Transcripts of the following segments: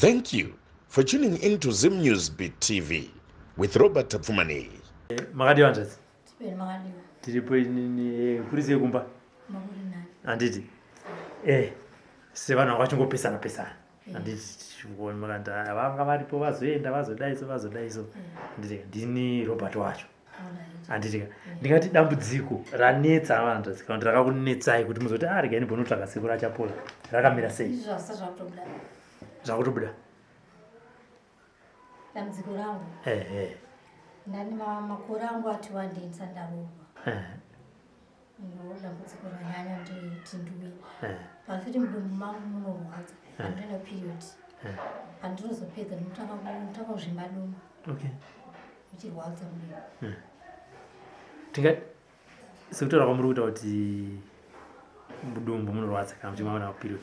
Thank you for tuning into Zim News Beat TV with Robert Tapfumani. Makadi wanjasi? Tipeni makadiwa. Tiripo nini kurise kumba? Makuri nani? Anditi. Sevana wachingopesana pesana. Anditi chingoni makanda vanga varipo vazoenda vazodaiso. Ndini Robert wacho. Anditi ndingati dambudziko ranetsa vantu kandi rakakunetsai kuti muzoti arega ni bono tsaka siku rachapola. Rakamira sei? Izvo zvakutobda. Zvakutobuda. Dambudziko rangu. Ndani makore angu ati wandinsa ndarohwa. Dambudziko ranyanya nditi nduwe. Pafiti mudumbu mangu munorwadza. Handina period. Handinozopedza ndinotanga kuzvimba dumbu. Okay. Uchirwadza mudumbu. Tinga sekutaura kwamuri kuita kuti mudumbu munorwadza kana kuti maona period.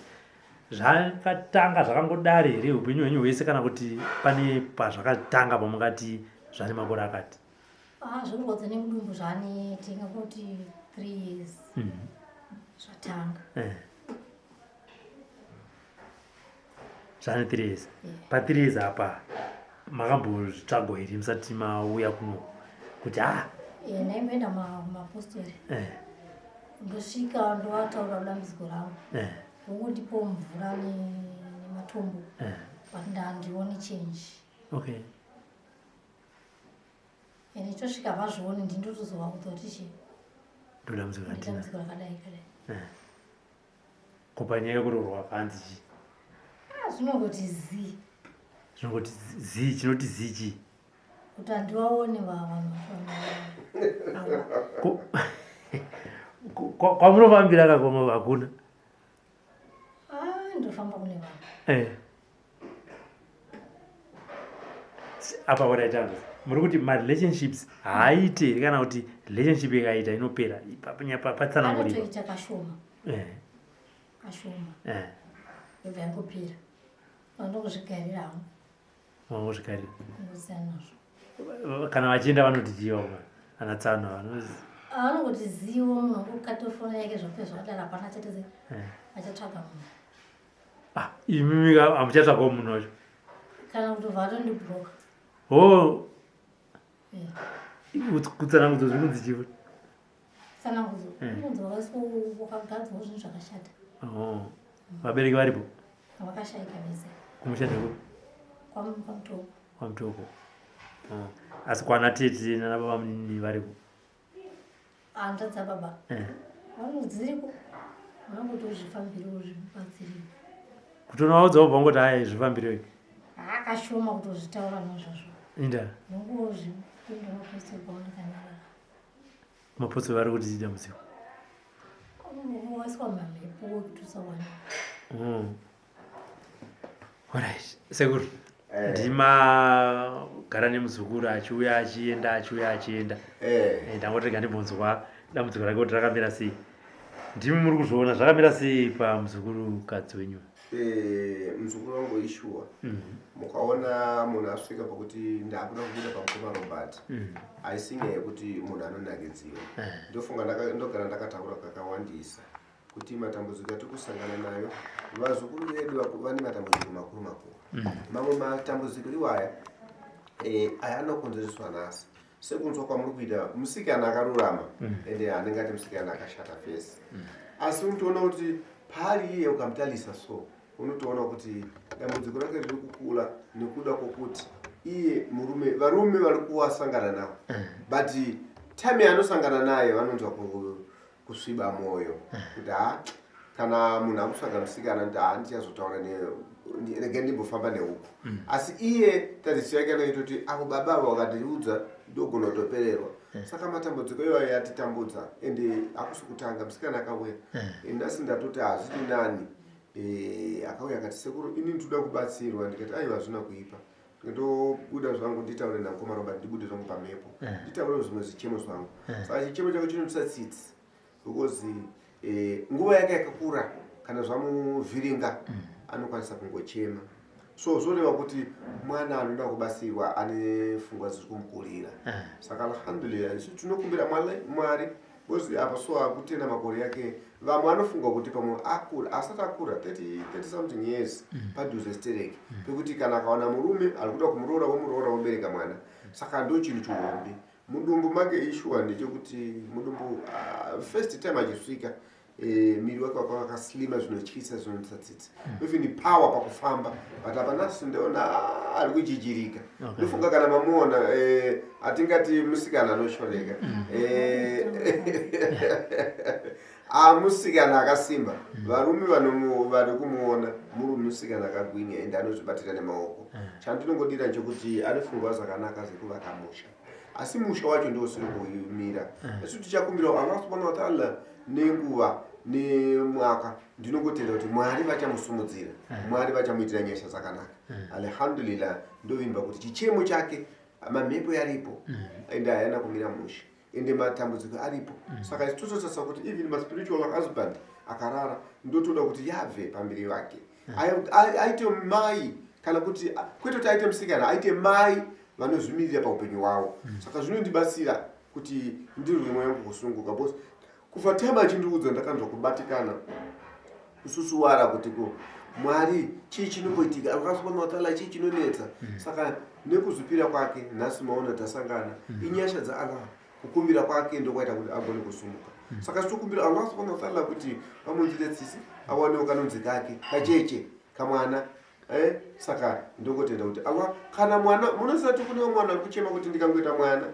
Zvakatanga zvakangodari here upenyu hwenyu hwese kana kuti pane pazvakatanga pamungati zvane makore akati? Zvorwadza nemudumbu zvane tingangoti 3 years. Zvatanga. Zvane 3 years. Pa 3 years apa makambozvitsvagwa here musati mauya kuno kuti Ndaimboenda kumapostori. Ndosvika ndovataura dambudziko rangu. Vongondipawo mvura nematombo. But ndandioni change. Okay. Ende tosvika vazvione ndindotozova kutoti Ndodambudziko dambudziko rakadai. Kopanyaya kurorwa panzi chi? Zvinongoti zii. Zvinongoti zii, chinoti zii chi? Kuti handivaone vanhu. Kwamunofambira kakoma hakuna? Ndofamba kune vanhu. Apa waraitanga muri kuti marelationships haaite kana kuti relationship ikaita inopera patsanangurira? Anotoita kashoma. Kashoma. Yobva yangopera. Vandongozvigarira hangu. Vangozvigarira. Ndosiyana nazvo. Kana vachienda vanoti jiwa kana tsano vanozi? Vanongoti zivo munhu wangokatofona yake zvapezva adara hapana chateze. Achatsvaga munhu. Imi hamuchatsvagawo munhu wacho? Kana kutobva atondibhuroka. Kutsanangudzo zviri kunzi chivo? Tsanangudzo unonzi wakagadzwawo zvinhu zvakashata. Vabereki varipo? Vakashayika vese. Kumushanda kuri? Kwamutoko. Kwamutoko. Asi kwana tete nana baba munini varipo? Handadza baba. Dziriko. Vanongotozvifambirawo zvibatsiriwo. Kutonaudzawo bva ngoti zvifambire wega? Kashoma kutozvitaura nazvazvo. Inda? Nongozvipinda mapostori kwandakanyarara. Mapostori vari kuti dambudziko? Waiswa mamhepo wekuti usawana. Alright. Sekuru, ndima gara nemuzukuru achiuya achienda. Ndangoti ndimbonzwa dambudziko rake kuti rakamira sei. Ndimi muri kuzviona zvakamira sei pamuzukuru kadzi wenyu? Muzukuru wangu ishuwa. Mukaona munhu asvika pakuti ndakuda kubuda pamukoma Robert. Aisinga yekuti munhu anonakidziwa. Ndofunga ndogara ndakataura kakawandisa kuti matambudziko atiri kusangana nayo vazukuru vedu vane matambudziko makuru. Mamwe matambudziko iwaya aya anokonzereswa nasi sekunzwa kwamuri kuita musikana akarurama ende anenge musikana akashata fesi. Asi unotoona kuti pari iye ukamutarisa so unotoona kuti dambudziko rake riri kukura nekuda kwokuti iye varume vari kuwasangana navo but time yanosangana naye vanonzwa kusviba mwoyo kuti kana munhu akusvaga musikana kuti ndichazotaura rege ndimbofamba neuku. Asi iye tariso yake anoita kuti avo baba avo vakandiudza ndogona kutopererwa. Saka matambudziko iwayo yatitambudza ende hakusi kutanga musikana akauya nhasi ndatoti hazviti nani akauya akati sekuru ini ndoda kubatsirwa. Ndikati aiwa hazvina kuipa. Ndobuda zvangu nditaure namukoma Robert ndibude zvangu pamhepo nditaure zvimwe zvichemo zvangu. Saka chichemo chake chinotisa tsitsi because nguva yake yakakura kana zvamuvhiringa anokwanisa kungochema. So zvoreva kuti mwana anoda kubatsirwa ane pfungwa dziri kumukurira. Saka alhamdulillah tinokumbira Mwari kozi apa so akutena makore yake vamwe anofunga kuti pamwe akura asati akura 30 something years padhuze stereki pekuti kana akaona murume ari kuda kumuroora womubereka mwana saka ndo chinhu chihombe mudumbu make ishua ndechekuti mudumbu first time achisvika miri wake wakaslima zvinotyisa zvinotsatsidza even power pakufamba but apa nhasi ndaona ari kujijirika ndofunga kana mamuona atingati musikana anoshoreka musikana akasimba varume vari kumuona muri musikana akagwinya ende anozvibatira nemaoko chandinongodira nchekuti anofungwa zvakanaka zvekuvaka musha asi musha wacho ndio usiri kuimira esi tichakumbira Allah subhanahu wa ta'ala nenguva nemwaka ndinongotenda kuti Mwari vachamusumudzira Mwari vachamuitira nyasha dzakanaka alhamdulillah ndovimba kuti chichemo chake mamhepo yaripo ende hayana kumira musha ende matambudziko aripo saka isitosasa kuti even my spiritual husband akarara ndotoda kuti yabve pamberi vake aite mai kana kuti kwete kuti aite musikana aite mai vanozvimirira paupenyu hwavo saka zvinondibatsira kuti ndirwe mweya wangu kusunguka bose kufa tema chindiudza ndakanzwa kubatikana kususuwara kuti Mwari chii chinomboitika Allah subhanahu wa ta'ala chii chinonetsa saka nekuzvipira kwake nhasi maona tasangana inyasha dzaAllah kukumbira kwake ndokwaita kuti agone kusunguka saka tinokumbira Allah subhanahu wa ta'ala kuti pamunziretsisi awanewo kanonzi kake kacheche kamwana saka ndokotenda kuti Allah kana mwana munosati kune mwana ari kuchema kuti ndikangoita mwana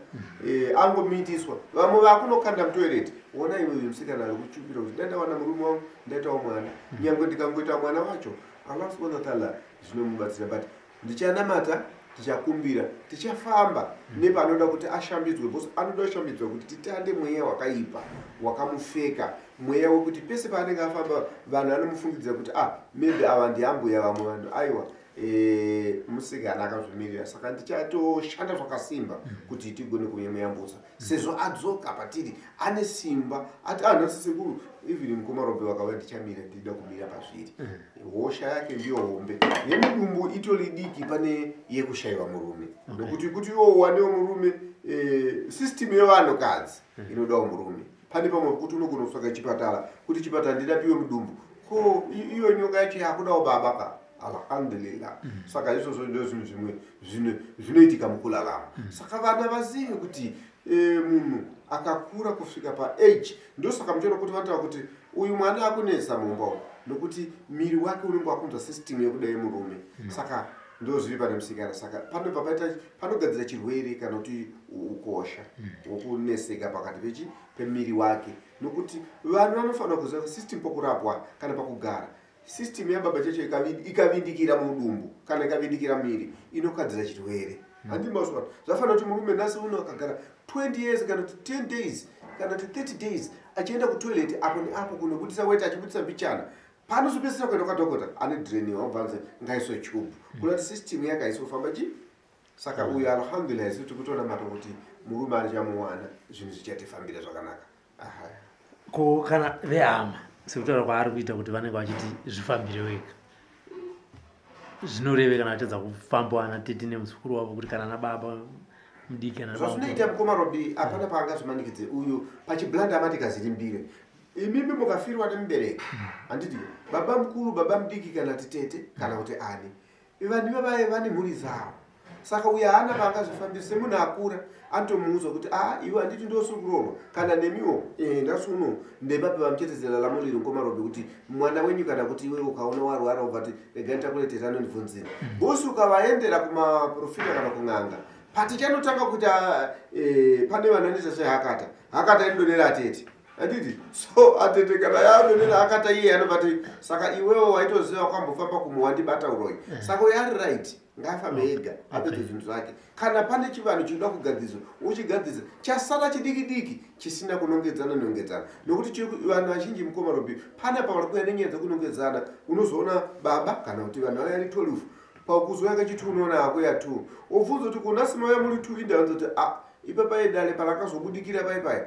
angomitiswa vamwe vakunokanda mutoilet ona iwe musikana ari kuchupira kuti ndaitawana murume wangu ndaitawo mwana nyangwe ndikangoita mwana wacho Allah subhanahu wa ta'ala zvinomubatsira but ndichanamata tichakumbira tichafamba nepanoda kuti ashambidzwe bose anoda kushambidzwa kuti titande mweya wakaipa wakamufeka mweya wekuti pese paanenge afamba vanhu anomufungidzira kuti maybe ava ndiambuya vamwe vanhu aiwa musikana akazvimirira saka ndichatoshanda zvakasimba kuti tigone kumuyambutsa sezvo adzoka patiri ane simba ati nhasi sekuru even mukomarobe wakauya ndichamira ndida kumira pazviri hosha yake ndiyo hombe yemudumbu itori diki pane yekushayiwa murume nokuti kuti iwo wanewo murume system yevanhukadzi inodawo murume pane pamwe kuti unogona kusvaka chipatara kuti chipatara ndidapiwe mudumbu ko iyo nyoka yacho yakudawo baba ka alhamdulillah saka izvozvo ndo zvinhu zvimwe zvinoitika mukulalama saka vana vazive kuti munhu akakura kusvika paage ndosaka muchiona kuti vanotaura kuti uyu mwana akunesa mumba nokuti miri wake unenge wakunzwa system yekuda yemurume saka ndozviri pane musikana saka panogadzira chirwere kana kuti ukosha wokuneseka pakati pemiri wake nokuti vanhu vanofanira kuziva system pakurapwa kana pakugara system yababa cheche ikavindikira mudumbu kana ikavindikira miri inokadzira chirwere handimazwa zvafanira kuti murume nhasi uno akagara 20 years kana 10 days kana 30 days achienda kutoilet apo neapo kunobudisa weti achibudisa mbichana panozopesera kuenda kwadhokota ane draining wabvanze ngaiswe tube kunati system yakaisofamba saka uyu alhamdulillah isi tikutona kuti murume achamuwana zvinhu zvichatifambira zvakanaka ko kana vehama sekutaura kwaari kuita kuti vanenge vachiti zvifambire wega zvinoreve kana vachedza kufamba ana tete nemuzukuru wavo kuti kana nababa mudiki zvazvinoita mukomarobi apana paangazvimanikidze uyu pachiblanda amatikaziri mbire imimi mukafirwa nemubereki handiti baba mukuru baba mudiki kana titete kana kuti ani vanhu ivavaye vane mhuri dzavo saka uyu haana paangazvifambira semunhu akura anotomuudza kuti iwe handiti ndosiri kuroorwa kana nemiwo ndasi uno ndepape vamuchetedzera lamuriri mukomarobi kuti mwana wenyu kana kuti iwe ukaona warwara ubvati regai takuletera anondibvunzira bosi ukavaendera kumaprofita kana kun'anga patichanotanga kuti pane vanhu anoita sehakata inodonera atete handiti so atete kana yaadonera akata iye anobvati saka iwewo waitoziva wakambofamba kumuwandibata uroyi saka uyo ari right ngaafambe ega apedze zvinhu zvake kana pane chivanhu chinoda kugadzizwa uchigadzisa chasara chidiki chisina kunongedzana nokuti vanhu vazhinji mukomarobi pana pavari kuya nenyaya dzekunongedzana unozoona baba kana kuti vanhu vaya ari 12 pakuzoya kachiti unoona akuya 2 obvunza kuti kunasi mauya muri 2 indaanza kuti ipapai dare parakazobudikira paipai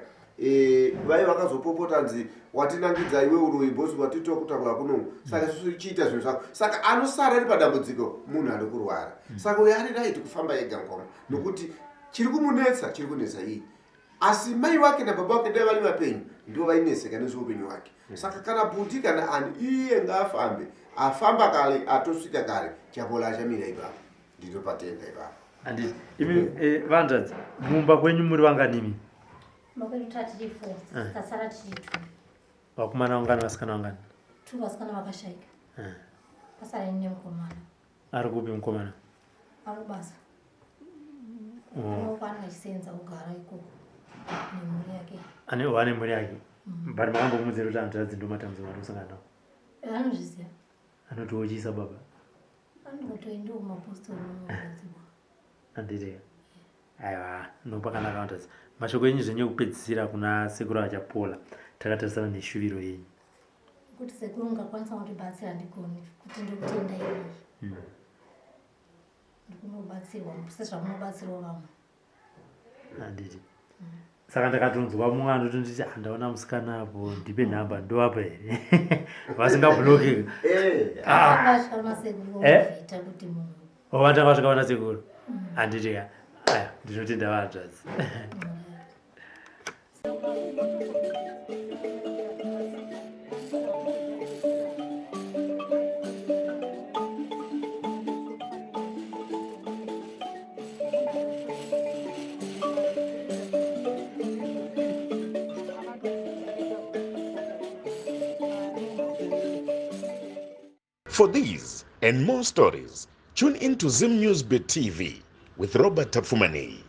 vai vakazopopota nzi watinangidzai iwe uroyi bosi watitoa kutakura kuno saka chiita zvinhu zvako saka anosara ari padambudziko munhu ari kurwara saka uyo ari right kufamba ega ngoma nokuti chiri kumunetsa chiri kunetsa iyi asi mai wake na baba wake ndiye vali mapenyu ndio vaineseka nezveupenyu wake saka kana buti kana ani iye ngaafambe afamba kale atosvika kare chapola chamira ipapo ndito patenda ipapo andi imi vandadzi mumba kwenyu muri vanganimi makwedu tati 4 tasara tiri 2 vakomana vangani vasikana vangani 2 vasikana vakashayika pasara ine mukomana ari kupi mukomana ari basa anokwana achisenza kugara ikoko nemhuri yake ane mhuri yake bari makambomudzira kuti handadzi ndo matambudziko atikusangana nawo anozviziva anotiwochisa baba anongotoendiwo mapostori unogadziwa anditi aiwa nopakanaka vandadzi mashoko enyu zvenyu ekupedzisira kuna sekuru achapola takatarisana neshuviro yenyu kuti sekuru ungakwanisa kutibatsira ndigoni kuti ndikutenda iyoyi ndikunobatsirwa sezvamunobatsirwa vamwe handiti saka ndakatonzwa mumwe anoti nditi handaona musikana apo ndipe nhamba ndovapa here vasingabhulokeka akasvika masekuru ovita kuti munhu ovanda vasvika vana sekuru handiti aya ndinotenda vandadzi For these and more stories, tune in to Zim News Bit TV with Robert Tafumani.